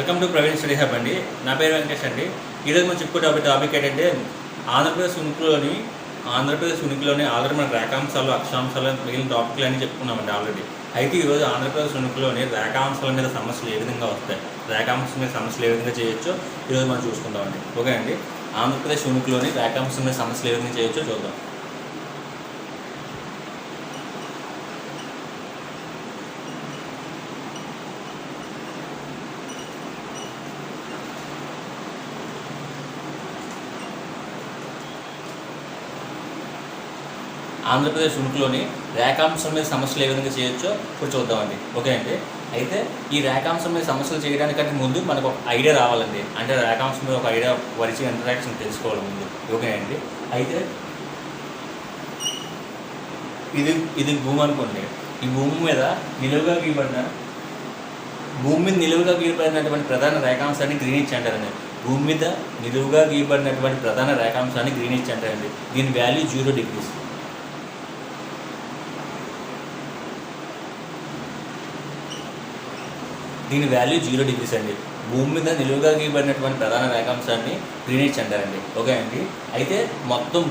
Welcome to Praveen study hub అండి. నా పేరు వెంకటేష్ అండి. ఈరోజు మనం చెప్పుకునే టాపిక్ ఏంటంటే ఆంధ్రప్రదేశ్ ఉనికిలోని ఆల్రెడీ మన రేఖాంశాలు, అక్షాంశాలు మిగిలిన టాపిక్లు అన్నీ చెప్పుకున్నామండి ఆల్రెడీ. అయితే ఈరోజు ఆంధ్రప్రదేశ్ ఉనికిలోని రేఖాంశాల మీద సమస్యలు ఏ విధంగా వస్తాయి, రేఖాంశం మీద సమస్యలు ఏ విధంగా చేయొచ్చో ఈరోజు మనం చూసుకుందామండి. ఓకే అండి. ఆంధ్రప్రదేశ్ ఉనికిలోని రేఖాంశం మీద సమస్యలు ఏ విధంగా చేయొచ్చో చూద్దాం. ఆంధ్రప్రదేశ్ ఉనికిలోని రేఖాంశం మీద సమస్యలు ఏ విధంగా చేయొచ్చో ఇప్పుడు చూద్దామండి. ఓకే అండి. అయితే ఈ రేఖాంశం మీద సమస్యలు చేయడానికంటే ముందు మనకు ఒక ఐడియా రావాలండి. అంటే రేఖాంశం మీద ఒక ఐడియా వరిచి ఇంటరాక్షన్ తెలుసుకోవాలి ముందు. ఓకే అండి. అయితే ఇది భూమి అనుకోండి. ఈ భూమి మీద నిలువుగా గీయబడినటువంటి ప్రధాన రేఖాంశాన్ని గ్రీనిచ్ అంటారండి. భూమి మీద నిలువుగా గీయబడినటువంటి ప్రధాన రేఖాంశాన్ని గ్రీనిచ్ అంటారండి. దీని వాల్యూ 0 degrees. దీని వాల్యూ 0 degrees అండి. భూమి మీద నిలువుగా గీయబడినటువంటి ప్రధాన రేఖాంశాన్ని గ్రీనిచ్ అంటారండి. ఓకే అండి. అయితే మొత్తం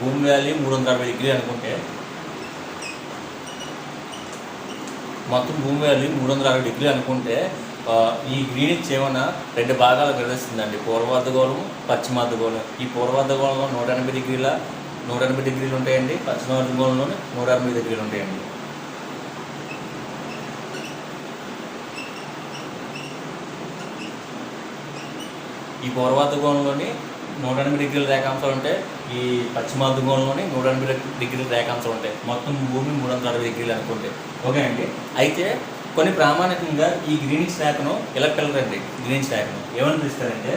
భూమి వాల్యూ 360 degrees అనుకుంటే, ఈ గ్రీనిచ్ ఏమన్నా 2 భాగాలు విభజిస్తుందండి. పూర్వార్ధగోళం, పశ్చిమార్ధగోళం. ఈ పూర్వార్ధగోళంలో 180 degrees ఉంటాయండి. పశ్చిమార్ధగోళంలో 160 degrees ఉంటాయండి. ఈ పూర్వార్ధగోళంలోని 180 degrees రేఖాంశాలు ఉంటాయి. ఈ పశ్చిమార్ధగోళంలోని 180 degrees రేఖాంశాలు ఉంటాయి. మొత్తం భూమి 360 degrees అనుకుంటే. ఓకే అండి. అయితే కొన్ని ప్రామాణికంగా ఈ గ్రీనిచ్ రేఖను ఇలా పిల్లరండి. గ్రీనిచ్ రేఖను ఏమని పిలుస్తారంటే,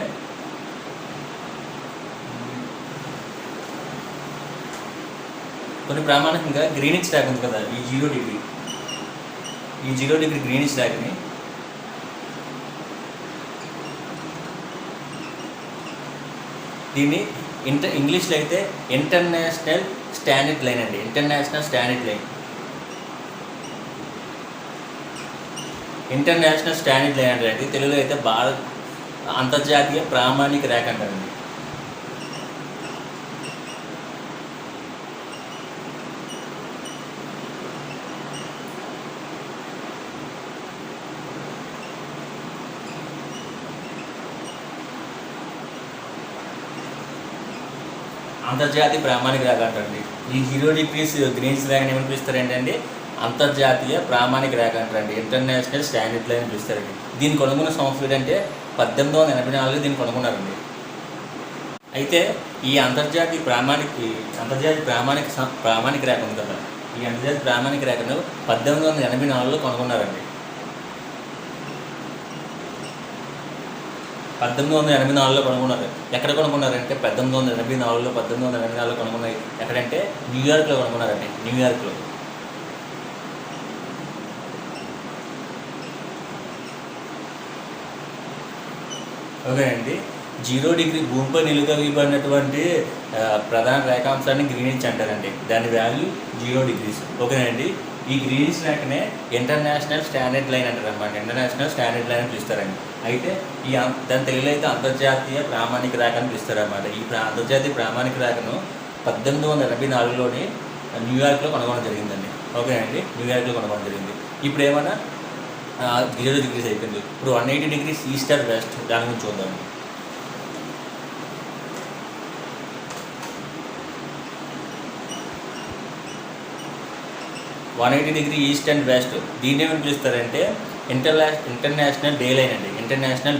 కొన్ని ప్రామాణికంగా గ్రీనిచ్ రేఖ ఉంది కదా, ఈ 0 degree గ్రీనిచ్ రేఖని దీన్ని ఇంగ్లీష్లో అయితే ఇంటర్నేషనల్ స్టాండర్డ్ లైన్ అండి. ఇంటర్నేషనల్ స్టాండర్డ్ లైన్ అంటే తెలుగులో అయితే అంతర్జాతీయ ప్రామాణిక రేఖ అంటారండి. అంతర్జాతీయ ప్రామాణిక రేఖ అంటారండి. ఈ 0 degrees గ్రీనిచ్ రేఖని ఏమని పిలుస్తారంటే అంతర్జాతీయ ప్రామాణిక రేఖ అంటారండి. ఇంటర్నేషనల్ స్టాండర్డ్ లైన్ పిలుస్తారండి. దీన్ని కనుగొన్న సంవత్సరం అంటే 1884 దీన్ని కనుగొన్నారండి. అయితే ఈ అంతర్జాతీయ ప్రామాణిక రేఖ ఉంది కదా, ఈ అంతర్జాతీయ ప్రామాణిక రేఖను 1884లో కనుగొన్నారండి. 1884లో కనుగొన్నారు. ఎక్కడ కనుగొన్నారంటే 1884లో కనుగొన్నారు. ఎక్కడంటే న్యూయార్క్లో కనుగొన్నారండి. న్యూయార్క్లో. ఓకే అండి. 0 degree భూమిపై నిలువుగా గీయబడినటువంటి ప్రధాన రేఖాంశాన్ని గ్రీనిచ్ అంటారండి. దాని వాల్యూ 0 degrees. ఓకేనండి. ఈ గ్రీనిచ్ రేఖనే ఇంటర్నేషనల్ స్టాండర్డ్ లైన్ అంటారు అనమాట. ఇంటర్నేషనల్ స్టాండర్డ్ లైన్ అని పిలుస్తారండి. అయితే దాని తెలుగులో అయితే అంతర్జాతీయ ప్రామాణిక రేఖ అని పిలుస్తారన్నమాట. ఈ అంతర్జాతీయ ప్రామాణిక రేఖను 1884లోని న్యూయార్క్లో కనుగొనడం జరిగిందండి. ఓకే అండి. న్యూయార్క్లో కనుగొనడం జరిగింది. ఇప్పుడు ఏమైనా 0 degrees అయిపోయింది. ఇప్పుడు 180 degrees ఈస్ట్ ఆర్ వెస్ట్ దాని గురించి చూద్దాం. 180 degrees ఈస్ట్ అండ్ వెస్ట్ దీన్ని ఏమని పిలుస్తారంటే ఇంటర్నేషనల్ డే లైన్ అండి. ఇంటర్నేషనల్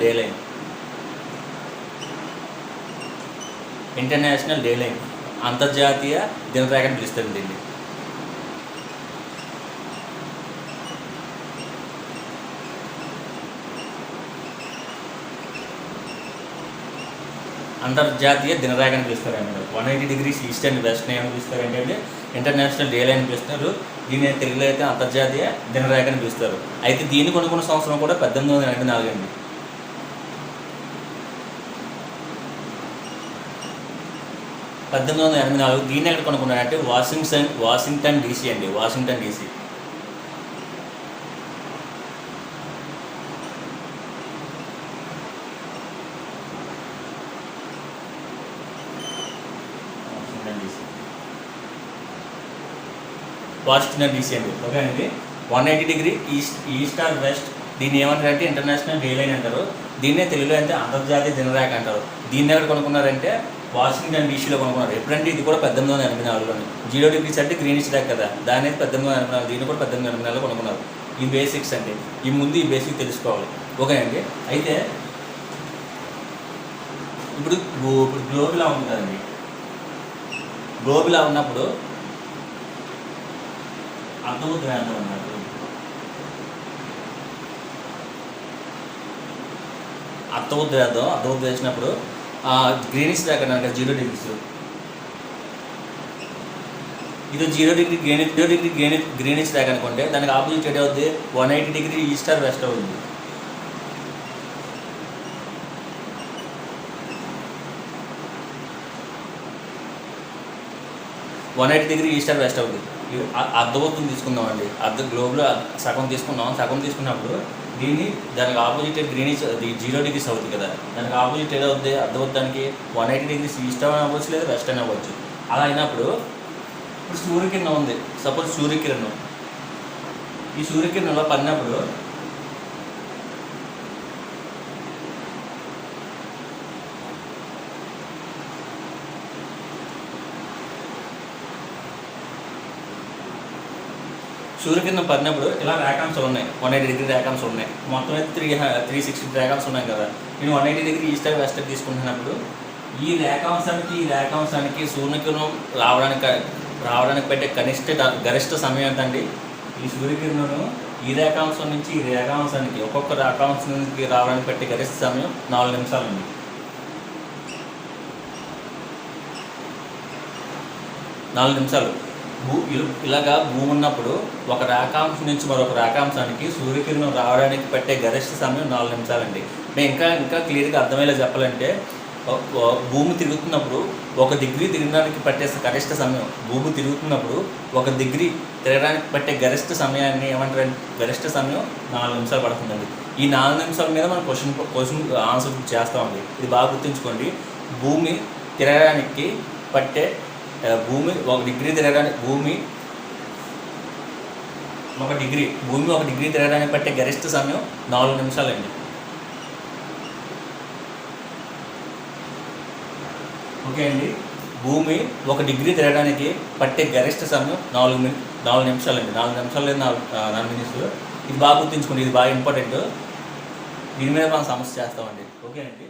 డే లైన్ అంతర్జాతీయ దినరేఖని పిలుస్తారు దీన్ని. అంతర్జాతీయ దినరేఖని పిలుస్తారండి. 180 degrees ఈస్ట్ అండ్ వెస్ట్ ఏమని పిలుస్తారంటే ఇంటర్నేషనల్ డే లైన్ పిలుస్తారు. దీన్ని తెలుగులో అయితే అంతర్జాతీయ దినరేఖని పిలుస్తారు. అయితే దీన్ని కనుగొన్న సంవత్సరం కూడా 1884 అండి. 1884 దీన్ని ఎక్కడ కనుక్కున్నారంటే వాషింగ్టన్ DC అండి. Washington DC. Positive and EC అండి. ఓకే అండి. 180 డిగ్రీ ఈస్ట్ ఆర్ వెస్ట్, దీన్ని ఏమంటారంటే ఇంటర్నేషనల్ డే లైన్ అంటారు. దీన్నే తెలుగులో అయితే అంతర్జాతీయ దినరేఖ అంటారు. దీన్ని ఎక్కడ కొనుక్కున్నారంటే వాషింగ్టన్ డీసీలో కొనుక్కున్నారు. ఎప్పుడంటే ఇది కూడా 1884లోని. 0 డిగ్రీస్ అంటే గ్రీనిష్ డాక్ కదా, దాని అయితే 1884, దీన్ని కూడా 1884లో కొనుక్కున్నారు. ఈ బేసిక్స్ అండి, ఈ ముందు ఈ బేసిక్ తెలుసుకోవాలి. ఓకే అండి. అయితే ఇప్పుడు గ్లోబ్ ఇలా ఉంది కదండి. గ్లోబ్ ఇలా ఉన్నప్పుడు అర్థమవుతుంది అన్నట్టు. అర్థమవుతుంది చేసినప్పుడు గ్రీనిష్ దాకా 0 డిగ్రీస్, ఇది 0 డిగ్రీ గ్రీనిష్ దాకా అనుకుంటే దానికి ఆపోజిట్ ఎట్ అవుద్ది 180 డిగ్రీ ఈస్ట్ ఆర్ వెస్ట్ అవుతుంది. ఈస్ట్ ఆర్ వెస్ట్ అవుతుంది. అర్ధవత్తుని తీసుకుందామండి. గ్లోబ్లో సగం తీసుకున్నాం. సగం తీసుకున్నప్పుడు దానికి ఆపోజిట్ గ్రీనిష్ 0 డిగ్రీస్ అవుతుంది కదా, దానికి ఆపోజిట్ ఏదో అవుతుంది అర్ధవత్తానికి 180 డిగ్రీస్ ఈస్ట్ అని అవ్వచ్చు లేదా వెస్ట్ అని అవ్వచ్చు. అలా అయినప్పుడు ఇప్పుడు సూర్యకిరణం ఉంది, సపోజ్ సూర్యకిరణం, ఈ సూర్యకిరణంలో పడినప్పుడు ఇలా రేఖాంశాలు ఉన్నాయి, 180 డిగ్రీ రేఖాంశాలు ఉన్నాయి. మొత్తం అయితే 360 రేఖాంశాలు ఉన్నాయి కదా. నేను 180 డిగ్రీ ఈస్ట్ వెస్ట్ తీసుకుంటున్నప్పుడు ఈ రేఖాంశానికి సూర్యకిరణం రావడానికి పెట్టే గరిష్ట సమయం ఎంతండి? ఈ సూర్యకిరణం ఈ రేఖాంశం నుంచి ఈ రేఖాంశానికి ఒక్కొక్క రేఖాంశానికి రావడానికి పెట్టే గరిష్ట సమయం 4 నిమిషాలండి. 4 నిమిషాలు. ఇలాగా భూమి ఉన్నప్పుడు ఒక రేఖాంశం నుంచి మరొక రేఖాంశానికి సూర్యకిరణం రావడానికి పెట్టే గరిష్ట సమయం 4 నిమిషాలండి. నేను ఇంకా క్లియర్గా అర్థమయ్యేలా చెప్పాలంటే, భూమి తిరుగుతున్నప్పుడు 1 డిగ్రీ తిరగడానికి పట్టే గరిష్ట సమయం, భూమి తిరుగుతున్నప్పుడు 1 డిగ్రీ తిరగడానికి పట్టే గరిష్ట సమయాన్ని ఏమంటారంటే గరిష్ట సమయం 4 నిమిషాలు పడుతుందండి. ఈ 4 నిమిషాల మీద మనం క్వశ్చన్ ఆన్సర్ చేస్తామండి. ఇది బాగా గుర్తుంచుకోండి. భూమి తిరగడానికి పట్టే భూమి 1 డిగ్రీ తిరగడానికి భూమి 1 డిగ్రీ తిరగడానికి పట్టే గరిష్ట సమయం 4 నిమిషాలండి. ఓకే అండి. భూమి 1 డిగ్రీ తిరగడానికి పట్టే గరిష్ట సమయం 4 నిమిషాలండి. 4 నిమిషాలు లేదా 4 నిమిషాలు. ఇది బాగా గుర్తుంచుకోండి, ఇది బాగా ఇంపార్టెంట్. దీని మీద మనం సమస్య చేస్తామండి. ఓకే అండి.